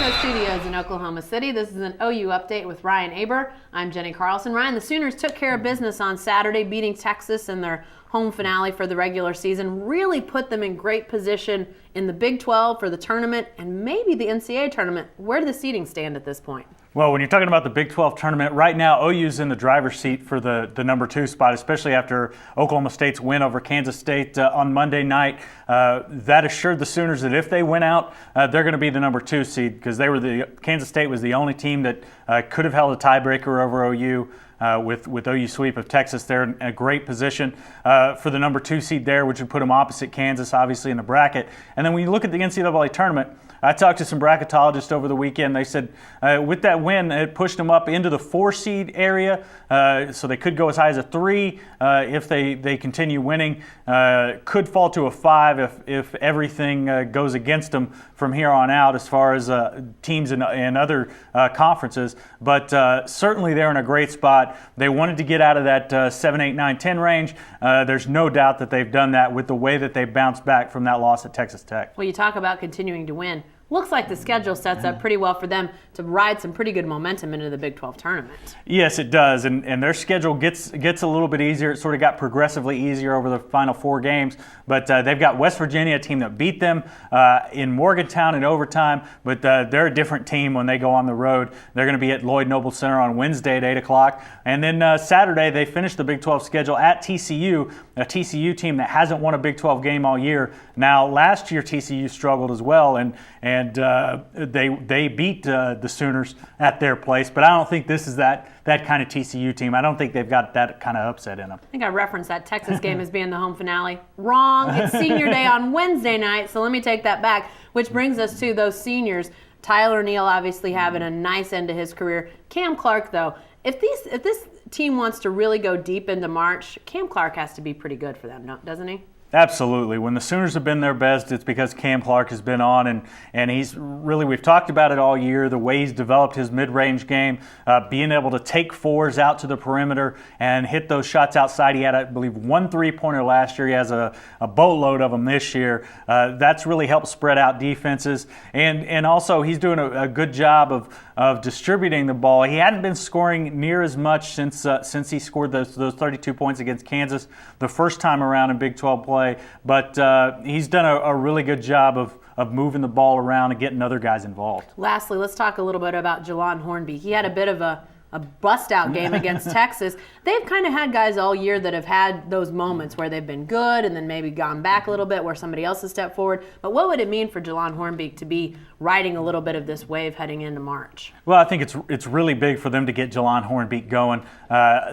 Coast Studios in Oklahoma City. This is an OU update with Ryan Aber. I'm Jenny Carlson. Ryan, the Sooners took care of business on Saturday, beating Texas in their home finale for the regular season. Really put them in great position in the Big 12 for the tournament and maybe the NCAA tournament. Where do the seedings stand at this point? Well, when you're talking about the Big 12 tournament, right now OU's in the driver's seat for the number 2 spot, especially after Oklahoma State's win over Kansas State on Monday night. That assured the Sooners that if they win out, they're going to be the number 2 seed because Kansas State was the only team that could have held a tiebreaker over OU. With OU sweep of Texas, they're in a great position for the number 2 seed there, which would put them opposite Kansas, obviously, in the bracket. And then when you look at the NCAA tournament, I talked to some bracketologists over the weekend. They said with that win, it pushed them up into the 4 seed area, so they could go as high as a 3 if they continue winning. Could fall to a 5 if everything goes against them from here on out as far as teams in other conferences. But certainly they're in a great spot. They wanted to get out of that 7, 8, 9, 10 range. There's no doubt that they've done that with the way that they bounced back from that loss at Texas Tech. Well, you talk about continuing to win. Looks like the schedule sets up pretty well for them to ride some pretty good momentum into the Big 12 tournament. Yes, it does, and their schedule gets a little bit easier. It sort of got progressively easier over the final 4 games, but they've got West Virginia, a team that beat them in Morgantown in overtime, but they're a different team when they go on the road. They're going to be at Lloyd Noble Center on Wednesday at 8 o'clock, and then Saturday they finish the Big 12 schedule at TCU, a TCU team that hasn't won a Big 12 game all year. Now, last year TCU struggled as well, and they beat the Sooners at their place, but I don't think this is that kind of TCU team. I don't think they've got that kind of upset in them. I think I referenced that Texas game as being the home finale. Wrong. It's senior day on Wednesday night, so let me take that back, which brings us to those seniors. Tyler Neal obviously having a nice end to his career. Cam Clark, though, if this team wants to really go deep into March, Cam Clark has to be pretty good for them, doesn't he? Absolutely. When the Sooners have been their best, it's because Cam Clark has been on, and he's really, we've talked about it all year, the way he's developed his mid-range game, being able to take 4s out to the perimeter and hit those shots outside. He had, I believe, 1 3-pointer last year. He has a boatload of them this year. That's really helped spread out defenses, and also he's doing a good job of distributing the ball. He hadn't been scoring near as much since he scored those 32 points against Kansas the first time around in Big 12 play. But he's done a really good job of moving the ball around and getting other guys involved. Lastly, let's talk a little bit about Jelon Hornby. He had a bit of a bust-out game against Texas. They've kind of had guys all year that have had those moments where they've been good and then maybe gone back a little bit where somebody else has stepped forward. But what would it mean for Jelon Hornby to be riding a little bit of this wave heading into March? Well, I think it's really big for them to get Jelon Hornby going.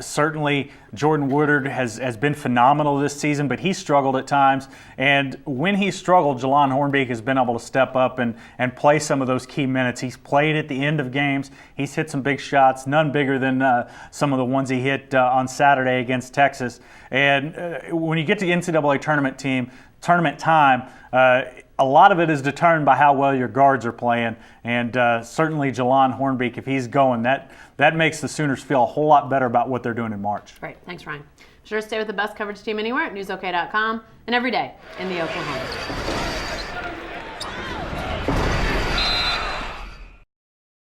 Certainly, Jordan Woodard has been phenomenal this season, but he struggled at times. And when he struggled, Jelon Hornby has been able to step up and play some of those key minutes. He's played at the end of games. He's hit some big shots, none bigger than some of the ones he hit on Saturday against Texas. And when you get to the NCAA tournament time, a lot of it is determined by how well your guards are playing, and certainly Jelon Hornby, if he's going, that makes the Sooners feel a whole lot better about what they're doing in March. Great. Thanks, Ryan. Be sure to stay with the best coverage team anywhere at newsok.com and every day in the Oklahoma.